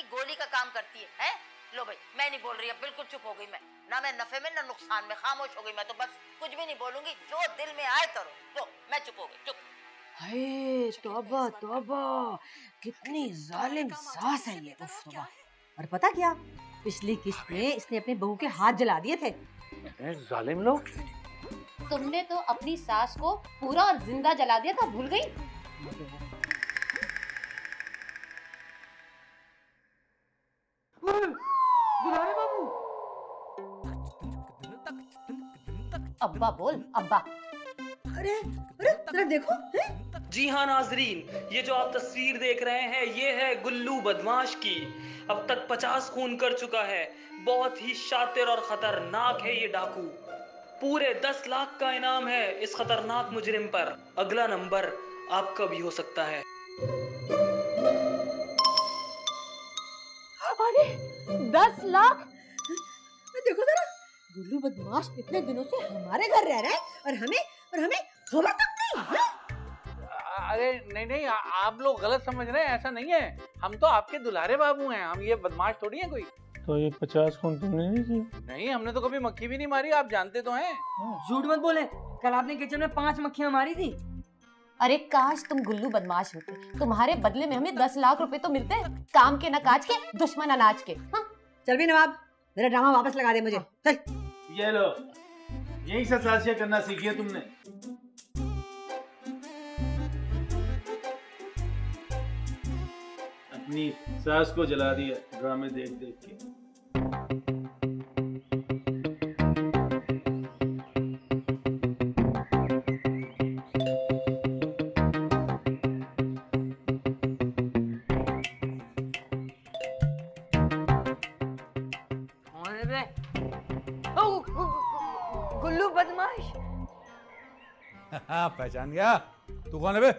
की गोली का काम करती है? लो भाई, मैं नहीं बोल रही, अब बिल्कुल चुप हो गई मैं। ना मैं नफे में ना नुकसान में, खामोश हो गई मैं तो, बस कुछ भी नहीं बोलूंगी, जो दिल में आए करो। लो मैं चुप हो गई, चुप। हाय तौबा तौबा, कितनी जालिम सास है ये। उफ तौबा। और पता क्या, पिछली किस्त में इसने अपनी बहू के हाथ जला दिए थे। जालिम लोग। तुमने तो अपनी सास को पूरा और जिंदा जला दिया था, भूल गई? दुलारे बाबू। अब्बा बोल, अब्बा। अरे अरे जरा देखो। जी हाँ नाजरीन, ये जो आप तस्वीर देख रहे हैं ये है गुल्लू बदमाश की। अब तक 50 खून कर चुका है। बहुत ही शातिर और खतरनाक है ये डाकू। पूरे 10 लाख का इनाम है इस खतरनाक मुजरिम पर। अगला नंबर आपका भी हो सकता है। अरे 10 लाख! देखो जरा, गुल्लू बदमाश इतने दिनों से हमारे घर रह रहा है और हमें खबर तक नहीं है? अरे नहीं, आप लोग गलत समझ रहे हैं, ऐसा नहीं है। हम तो आपके दुलारे बाबू हैं, हम ये बदमाश थोड़ी हैं कोई। तो ये 50 खून तुमने नहीं किए? नहीं, हमने तो कभी मक्खी भी नहीं मारी, आप जानते तो हैं। झूठ मत बोले, कल आपने किचन में 5 मक्खियां मारी थी। अरे काश तुम गुल्लू बदमाश होते, तुम्हारे बदले में हमें 10 लाख रुपए तो मिलते। काम के न काज के, दुश्मन अनाज के। हाँ? चल भी नवाब, मेरा ड्रामा वापस लगा दे मुझे। चल। ये लो, यही से साजिश करना सीखी है तुमने। अपनी सास को जला दिया ड्रामे देख देख के। गुल्लू बदमाश। पहचान गया? तू कौन है बे?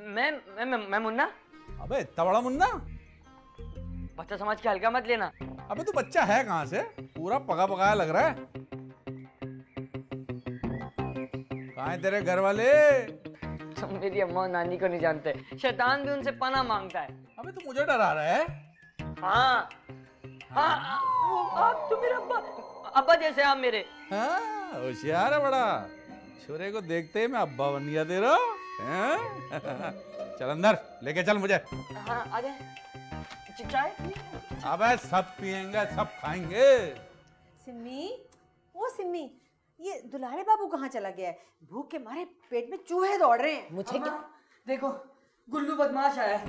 मैं मुन्ना। अबे इतना बड़ा मुन्ना? बच्चा समझ के हल्का मत लेना। अबे तू बच्चा है कहाँ से? पूरा पका पकाया लग रहा है। कहाँ है तेरे घर वाले? तुम मेरी अम्मा और नानी को नहीं जानते, शैतान भी उनसे पनाह मांगता है। अबे तू मुझे डरा रहा है? हाँ, आप तो मेरे अब्बा जैसे आप मेरे। हाँ, होशियार है बड़ा। छोरे को देखते ही मैं अब्बा बन गया तेरा। चल अंदर लेके चल मुझे। हाँ आ जाए। चाय? अबे सब पियेंगे, सब खाएंगे। सिम्मी, ओ सिम्मी, ये दुलारे बाबू कहाँ चला गया है? भूख के मारे पेट में चूहे दौड़ रहे हैं। मुझे क्या? देखो गुल्लू बदमाश आया है।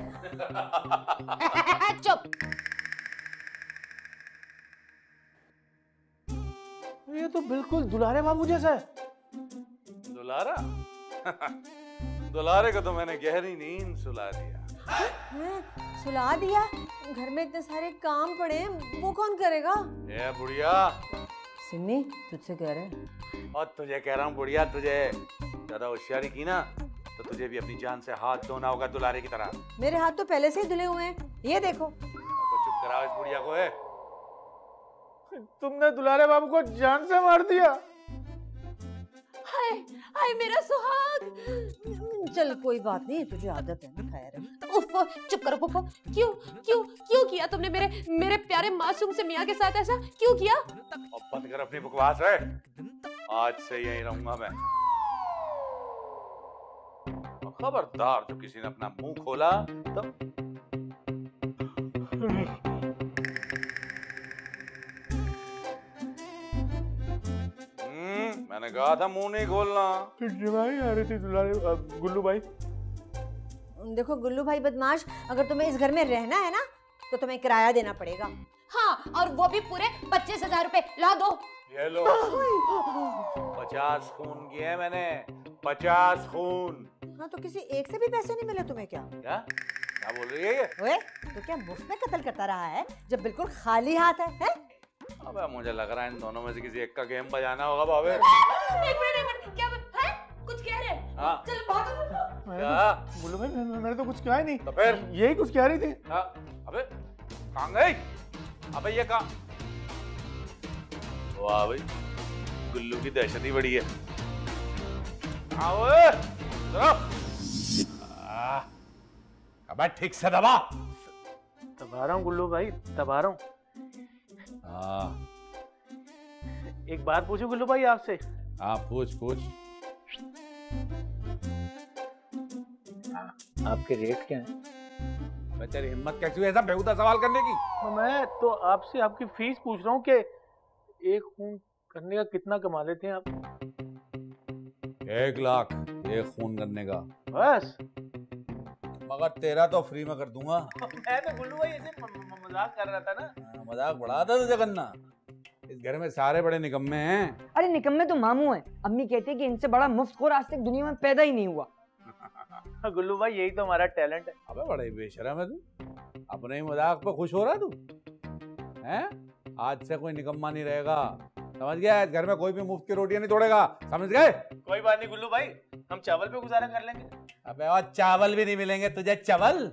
चुप। ये तो बिल्कुल दुलारे बाबू जैसा है। दुलारा? दुलारे को तो मैंने गहरी नींद सुला दिया। सुला दिया? घर में इतने सारे काम पड़े हैं, वो कौन करेगा? ये बुढ़िया। सिम्मी तुझसे कह रहे हैं। और तुझे कह रहा हूँ बुढ़िया, तुझे ज्यादा होशियारी की ना तो तुझे भी अपनी जान से हाथ धोना होगा दुलारे की तरह। मेरे हाथ तो पहले से ही धुले हुए हैं, ये देखो। तो चुप कराओ इस बुढ़िया को। है तुमने दुलारे बाबू को जान से मार दिया। हाय हाय मेरा सुहाग। चल कोई बात नहीं, तुझे आदत है ना। खैर उफ, चुप करो पुप्पो। क्यों क्यों क्यों किया तुमने मेरे प्यारे मासूम से मियाँ के साथ ऐसा क्यों किया? अब बंद कर अपनी बकवास है। आज से यहीं रहूंगा मैं। खबरदार जो किसी ने अपना मुंह खोला तो मैंने कहा था मुंह नहीं खोलना। भाई आ रही थी दुलारे गुल्लू भाई। देखो गुल्लू भाई बदमाश, अगर तुम्हें इस घर में रहना है ना तो तुम्हें किराया देना पड़ेगा। हाँ, और वो भी पूरे 25,000 रुपए। ला दो। ये लो। 50 खून किए मैंने, 50 खून। हाँ तो किसी एक से भी पैसे नहीं मिले तुम्हें क्या? क्या बोल रही है ये? ओए, तो क्या मुफ्त में कत्ल करता रहा है जब बिल्कुल खाली हाथ है? अबे मुझे लग रहा है इन दोनों में से किसी एक का गेम बजाना होगा बाबे। एक मिनट, क्या है? कुछ कह रहे हैं? हाँ। चल भागो। क्या? गुल्लू भाई मैंने तो कुछ कहा ही नहीं। तो फिर यही कुछ कह रही थी। हाँ। अबे कहाँ गई? अबे ये कहाँ? वाह भाई, गुल्लू की दहशत ही बड़ी है। आओ अबे ठीक से दबा। आ रहा हूँ गुल्लू भाई, तब आ रहा हूँ। हाँ एक बात पूछूं गुल्लू भाई आपसे? हाँ पूछ पूछ। आपके रेट क्या है? अबे तेरी हिम्मत कैसी हुई ऐसा बेहुदा सवाल करने की? तो मैं तो आपसे आपकी फीस पूछ रहा हूँ कि एक खून करने का कितना कमा लेते हैं आप? 1 लाख एक खून करने का। बस? मगर तेरा तो फ्री में कर दूंगा। मैं तो गुल्लू भाई ऐसे मजाक कर रहा था ना। मजाक बढ़ा था तुझे करना। इस घर में सारे बड़े निकम्मे हैं। अरे निकम्मे तो मामू हैं। अम्मी कहती है कि इनसे बड़ा मुफ्तखोर आज तक दुनिया में पैदा ही नहीं हुआ। गुल्लू भाई यही तो हमारा टैलेंट है। अबे बड़ा ही बेशरम है तू, अपने ही मजाक पे खुश हो रहा तू हैं? आज से कोई निकम्मा नहीं रहेगा, समझ गया? इस घर में कोई भी मुफ्त की रोटियां नहीं तोड़ेगा, समझ गए? कोई बात नहीं गुल्लू भाई, हम चावल पे गुजारा कर लेंगे। अबे और चावल भी नहीं मिलेंगे तुझे, चावल,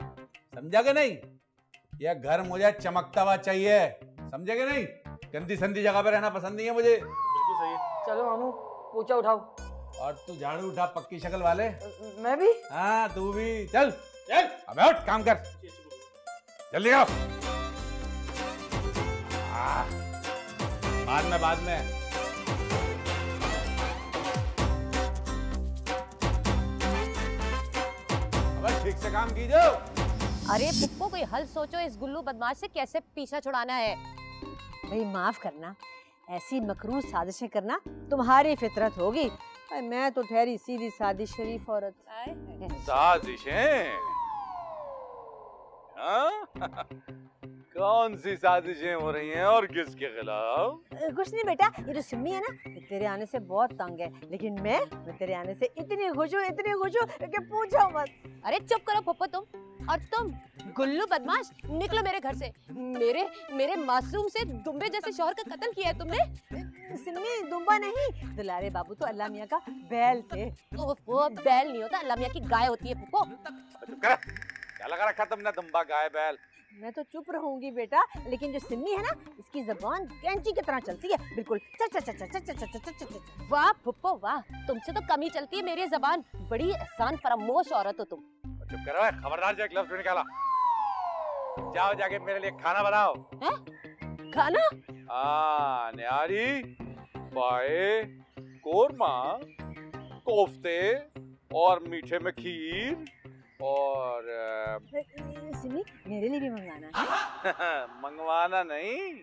समझा कि नहीं? यह घर मुझे चमकता हुआ चाहिए, समझे कि नहीं? गंदी संदी जगह पे रहना पसंद नहीं है मुझे। बिल्कुल सही है। चलो मामू पोछा उठाओ। और तू झाड़ू उठा पक्की शक्ल वाले। मैं भी? हाँ तू भी चल चल। अबे उठ काम कर, जल्दी आओ। बाद में अबे ठीक से काम कीजिए। अरे पुप्पो कोई हल सोचो, इस गुल्लू बदमाश से कैसे पीछा छुड़ाना है। भाई माफ करना, ऐसी मकरू साजिशें करना तुम्हारी फितरत होगी। मैं तो ठहरी सीधी सादी शरीफ औरत। साजिशें? हाँ? कौन सी साजिशें हो रही हैं और किसके खिलाफ? कुछ नहीं बेटा, ये जो सिम्मी है ना, तेरे आने से बहुत तंग है, लेकिन मैं तेरे आने से इतनी खुश हूँ कि पूछो मत। अरे चुप करो पुप्पो तुम, और तुम गुल्लू बदमाश निकलो मेरे घर से। मेरे मासूम से दुम्बे जैसे शौहर का कत्ल किया है तुमने। सिम्मी दुम्बा नहीं, दुलारे बाबू तो अल्लाह मियाँ का बैल थे। वो बैल नहीं होता, अल्लाह मियाँ की गाय होती है पुप्पो। क्या लगा रखा तुमने, दुम्बा गाय बैल? मैं तो चुप रहूंगी बेटा, लेकिन जो सिम्मी है ना, इसकी जबान कैंची की तरह चलती है, बिल्कुल च। वाह पुप्पो वाह, तुमसे तो कम ही चलती है मेरी जबान। बड़ी एहसान फरामोश औरत हो तुम। चुप करो, खबरदार जो एक लफ्ज़ निकाला। जाओ जाके मेरे लिए खाना बनाओ। हैं? खाना? न्यारी, पाए, कोरमा, कोफ्ते और मीठे में खीर और सिम्मी मेरे लिए भी मंगाना है। मंगवाना नहीं,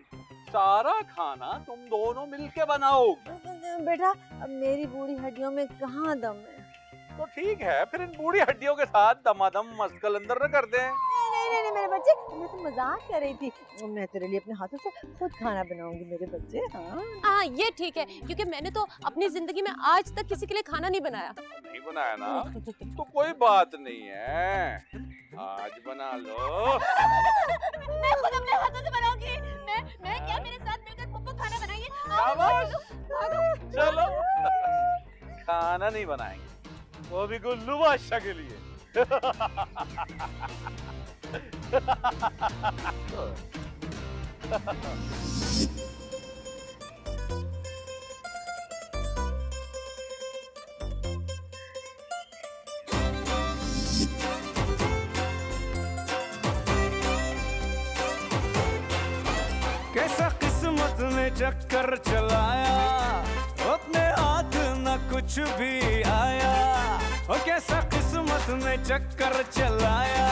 सारा खाना तुम दोनों मिलके बनाओ। बेटा अब मेरी बूढ़ी हड्डियों में कहाँ दम है। तो ठीक है, फिर इन बूढ़ी हड्डियों के साथ दमादम मस्कल अंदर न कर दें। नहीं मेरे बच्चे, मैं तो मजाक कर रही थी। मैं तेरे लिए अपने हाथों से खुद खाना बनाऊंगी मेरे बच्चे। हाँ ये ठीक है, क्योंकि मैंने तो अपनी जिंदगी में आज तक किसी के लिए खाना नहीं बनाया। नहीं बनाया ना, तो कोई बात नहीं है, आज बना लो। मैं खुद अपने हाथों से बनाऊंगी। मैं क्या, मेरे साथ मिलकर पुप्पो खाना बनाइए। चलो खाना नहीं बनाएंगे, वो भी गुल्लू बादशाह के लिए। कैसा किस्मत ने चक्कर चलाया, अपने हाथ न कुछ भी आया। और कैसा किस्मत ने चक्कर चलाया,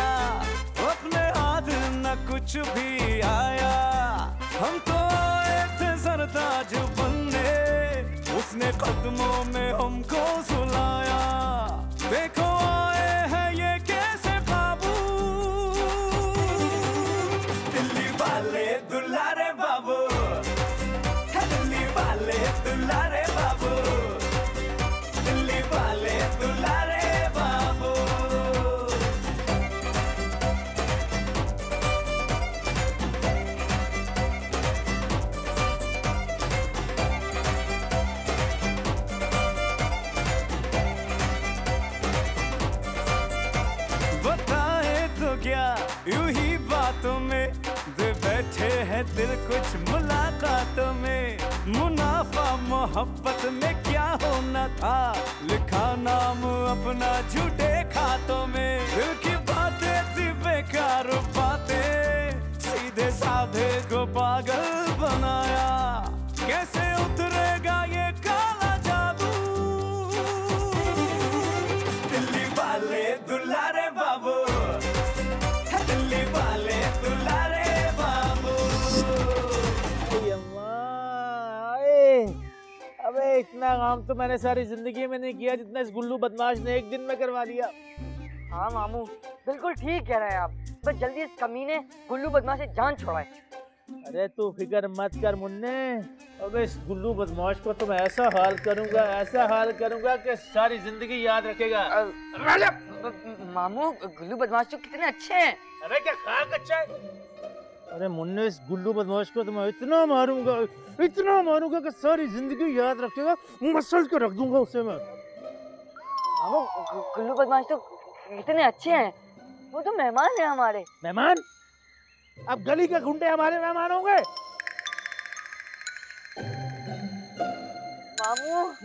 अपने हाथ न कुछ भी आया। हम तो आए थे सरताज बनने, उसने कदमों में हमको सुलाया। देखो आए हैं ये कैसे काबू, दिल्ली वाले दुलारे बाबू, दिल्ली वाले दुलारे बाबू, दिल्ली वाले दुलारे बाबू। बताए तो क्या यूं ही बातों में दे बैठे हैं दिल कुछ मुलाकातों में। मुनाफा मोहब्बत में क्या होना था, लिखा नाम अपना झूठे खातों में। दिल की बातें थी बेकार बातें, को पागल बनाया, कैसे उतरेगा ये काला जादू। दिल्ली वाले दुलारे बाबू, दिल्ली वाले दुलारे बाबू। अबे इतना काम तो मैंने सारी जिंदगी में नहीं किया जितना इस गुल्लू बदमाश ने एक दिन में करवा दिया। हाँ मामू बिल्कुल ठीक कह रहे हैं आप, बस जल्दी इस कमीने गुल्लू बदमाश से जान छुड़ाए। अरे तू फिक्र मत कर मुन्ने, अबे इस गुल्लू बदमाश को तो मैं ऐसा हाल करूंगा कि सारी जिंदगी याद रखेगा। मामू गुल्लू बदमाश तो कितने अच्छे हैं। अरे क्या खाक अच्छा है। अरे मुन्ने इस गुल्लू बदमाश को तो मैं इतना मारूंगा कि सारी जिंदगी याद रखेगा, मसल के रख दूंगा उसे मैं। मामू गुल्लू बदमाश तो कितने अच्छे हैं, वो तो मेहमान हैं हमारे। मेहमान? अब गली के गुंडे हमारे मेहमान होंगे?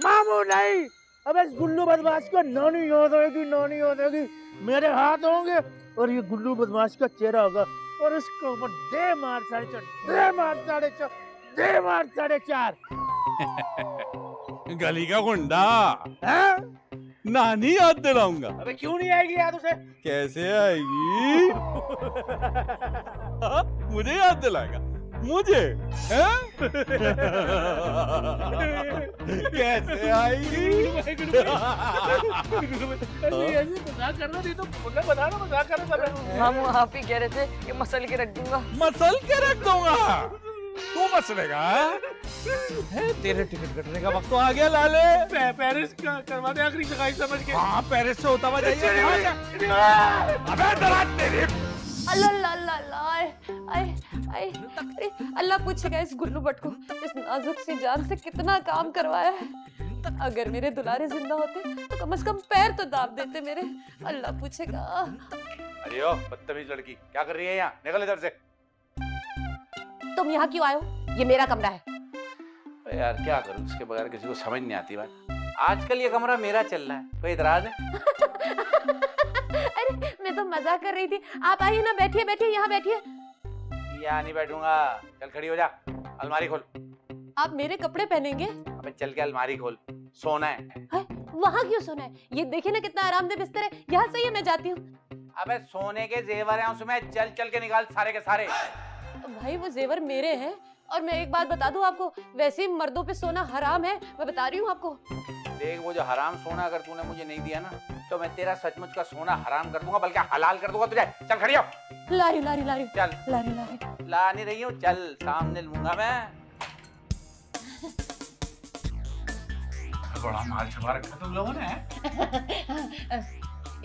मामू नहीं, अब इस गुल्लू बदमाश को नानी याद आएगी। मेरे हाथ होंगे और ये गुल्लू बदमाश का चेहरा होगा और इसके ऊपर दे मार 4.5 गली का गुंडा है? नानी याद दिलाऊंगा। अबे क्यों नहीं आएगी याद उसे? कैसे आएगी? मुझे याद दिलाएगा? मुझे कैसे आएगी? मजाक करना नहीं तो बता रहा मजाक कर रहा। हम आप ही कह रहे थे कि मसल के रख दूंगा। मसल के रख दूंगा? तू मसलेगा? तेरे टिकट कटने का वक्त तो आ गया लाले। पेरिस का करवा दे आखिरी सगाई समझ के। हाँ पेरिस से होता हुआ जाइए। अबे दराज तेरी। अल्लाह पूछेगा इस गुल्लू भट्ट को इस नाजुक सी जान से कितना काम करवाया है। अगर मेरे दुलारे जिंदा होते तो कम से कम पैर तो दाब देते मेरे। अल्लाह पूछेगा। अरे ओ बदतमीज लड़की, क्या कर रही है यहाँ? निकल इधर से। तुम यहाँ क्यों आए हो? ये मेरा कमरा है। यार क्या करूँ, इसके बगैर किसी को समझ नहीं आती बात। आजकल ये कमरा मेरा चल रहा है, कोई इतराज है? अरे मैं तो मजाक कर रही थी। आप आइए ना, बैठिए यहाँ बैठिए। यहाँ नहीं बैठूंगा, चल खड़ी हो जा। अलमारी खोल। आप मेरे कपड़े पहनेंगे? अबे चल के अलमारी खोल, सोना है। वहाँ क्यों सोना है? ये देखिए ना कितना आरामदेह बिस्तर है, यहाँ सही है, मैं जाती हूँ। अबे सोने के जेवर हैं उसमें, चल के निकाल सारे के सारे। भाई वो जेवर मेरे हैं, और मैं एक बात बता दूं आपको, वैसे ही मर्दों पे सोना हराम है, मैं बता रही हूँ आपको। देख वो जो हराम सोना अगर तूने मुझे नहीं दिया ना, तो मैं तेरा सचमुच का सोना हराम कर दूंगा, बल्कि हलाल कर दूंगा तुझे। चल खड़ी हो। लारी चल लारी ला नहीं रही हूँ, चल सामने लूंगा मैं। बड़ा माल छुपा रखा तुम लोगों ने।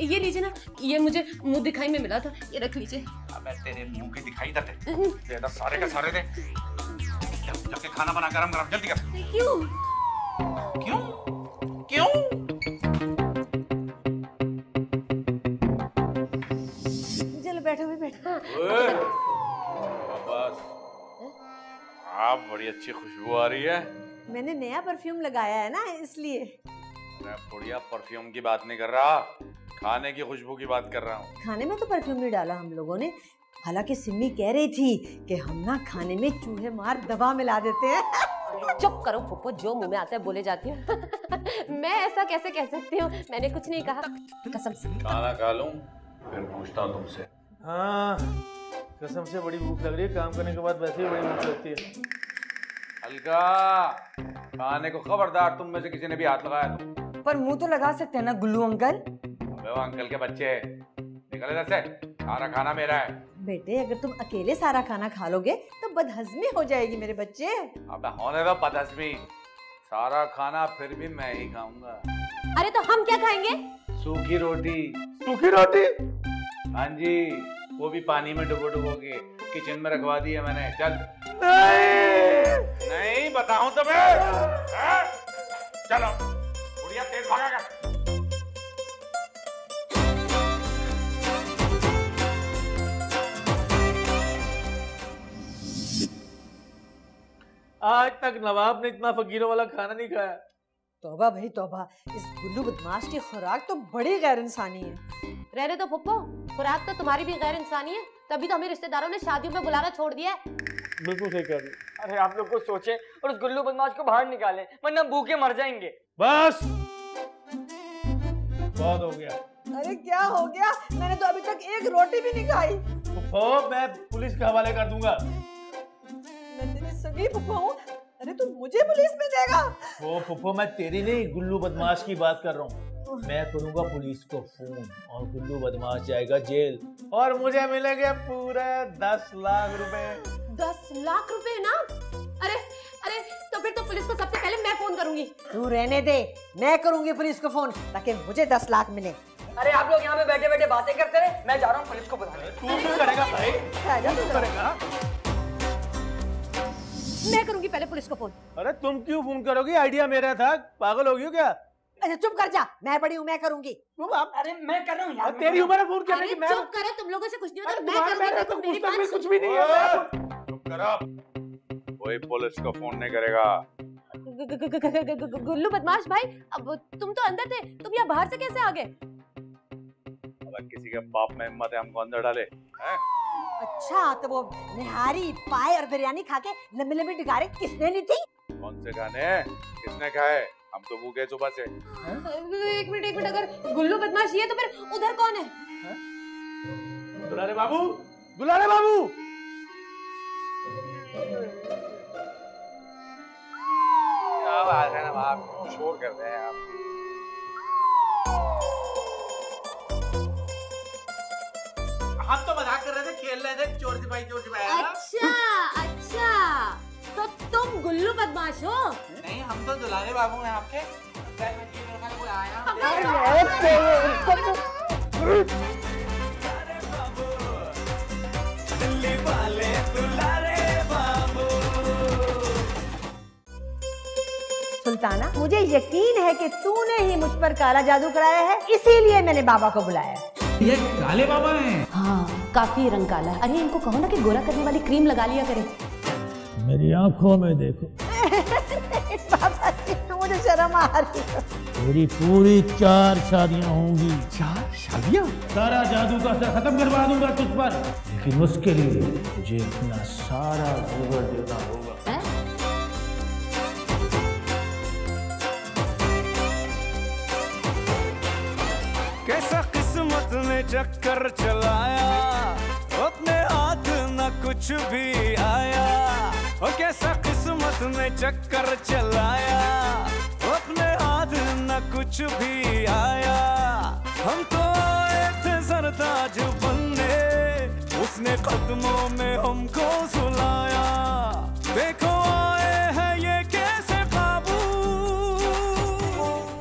ये लीजिए ना, ये मुझे मुंह दिखाई में मिला था, ये रख लीजिए। अबे तेरे मुंह की दिखाई दे दे सारे के सारे दे। जाके खाना बना गरम जल्दी कर। क्यों? चलो बैठो। बस आप बड़ी अच्छी खुशबू आ रही है। मैंने नया परफ्यूम लगाया है ना, इसलिए। मैं बढ़िया परफ्यूम की बात नहीं कर रहा, खाने की खुशबू की बात कर रहा हूँ। खाने में तो परफ्यूम नहीं डाला हम लोगों ने, हालांकि सिम्मी कह रही थी कि हम ना खाने में चूहे मार दवा मिला देते हैं। चुप करो फुप्पो, जो मुंह में आता है बोले जाती हूँ। मैं ऐसा कैसे कह सकती हूँ? मैंने कुछ नहीं कहा, कसम से। खाना खा लूं फिर पूछता हूँ तुमसे। हाँ कसम से बड़ी भूख लग रही है, काम करने के बाद वैसे ही बड़ी भूख लगती है। अलका, खाने को खबरदार तुम में से किसी ने भी हाथ लगाया तो। पर मुंह तो लगा सकते हैं ना गुल्लू अंकल। अबे वो अंकल के बच्चे, निकल इधर से, सारा खाना मेरा है। बेटे अगर तुम अकेले सारा खाना खा लोगे तो बदहजमी हो जाएगी मेरे बच्चे। अबे होने दो बदहजमी, सारा खाना फिर भी मैं ही खाऊंगा। अरे तो हम क्या खाएंगे? सूखी रोटी। सूखी रोटी? हाँ जी, वो भी पानी में डुबो के किचन में रखवा दी है मैंने। चल। नहीं बताऊं तुम्हें? चलो बुढ़िया तेज भागा। आज तक नवाब ने इतना फकीरों वाला खाना नहीं खाया। तौबा भाई तौबा, इस गुल्लू बदमाश की खुराक तो बड़ी गैर इंसानी है। रहने दो फुप्पो, खुराक तो तुम्हारी भी गैर इंसानी है, तभी तो हमें रिश्तेदारों ने शादियों में बुलाना छोड़ दिया है। बिल्कुल सही कह रही है। अरे आप लोग कुछ सोचे और उस गुल्लू बदमाश को बाहर निकालें, वरना भूखे मर जाएंगे। बस बहुत हो गया। अरे क्या हो गया? मैंने तो अभी तक एक रोटी भी नहीं खाई। फुफ्फो, मैं पुलिस के हवाले कर दूंगा। मैं तेरी सगी फुफ्फो हूँ। अरे तू मुझे पुलिस में देगा? वो फुफ्फो, मैं तेरी नहीं गुल्लू बदमाश की बात कर रहा हूँ। मैं करूंगा पुलिस को फोन और गुल्लू बदमाश जाएगा जेल और मुझे मिलेंगे पूरे 10 लाख रुपए। 10 लाख रुपए ना? अरे अरे तो फिर तो पुलिस को सबसे पहले मैं फोन करूंगी। तू रहने दे, मैं करूंगी पुलिस को फोन ताकि मुझे 10 लाख मिले। अरे आप लोग यहाँ पे बैठे बैठे बातें करते रहे, मैं जा रहा हूँ पुलिस को बुलाने। तू क्यों करेगा भाई? तू करेगा? मैं करूंगी पहले पुलिस को फोन। अरे तुम क्यों फोन करोगी? आइडिया मेरा था, पागल हो गई हो क्या? अच्छा चुप कर जा, मैं बड़ी हूँ, मैं करूंगी। अरे मैं कर रहा हूँ यार। तेरी उम्र है फोन करने की। मैं चुप करे, तुम लोगों से कुछ नहीं होता, मैं करूंगी। तुम मेरी बात कुछ भी नहीं है। चुप करो, कोई पुलिस को फोन नहीं करेगा। गुल्लू बदमाश भाई, अब तुम तो अंदर थे, तुम यहाँ बाहर से कैसे आ गए? अगर किसी के बाप में हिम्मत है हमको अंदर डाले। अच्छा तो वो निहारी पाए और बिरयानी खा के लंबी लंबी डिगारे किसने ली थी? कौन से खाने? किसने खाए? हम तो भूखे सुबह से। एक मिनट, अगर गुल्लू बदमाश ये तो फिर उधर कौन है? दुलारे बाबू, दुलारे बाबू। क्या बात है ना आप शोर कर रहे हैं आप। हम तो मजाक कर रहे थे, खेल रहे थे, चोर सिपाही अच्छा तो तुम गुल्लू बदमाश हो? नहीं, हम तो दुलारे बाबू हैं आपके। कोई आया दिल्ली वाले दुलारे बाबू। सुल्ताना, मुझे यकीन है कि तूने ही मुझ पर काला जादू कराया है, इसीलिए मैंने बाबा को बुलाया। ये काले बाबा हैं? हाँ, काफी रंग काला है। अरे इनको कहो ना कि गोरा करने वाली क्रीम लगा लिया करे। मेरी आंखों में देखो। बाबा जी, मुझे शर्म आ रही है। मेरी पूरी 4 शादियां होंगी। 4 शादियां? सारा जादू का असर खत्म करवा दूंगा तुझ पर, लेकिन उसके लिए तुझे अपना सारा जेवर देना होगा। कैसा किस्मत ने चक्कर चलाया, अपने हाथ न कुछ भी आया। और कैसा किस्मत ने चक्कर चलाया, अपने हाथ न कुछ भी आया। हम तो आए थे सरताज बनने, उसने कदमों में हमको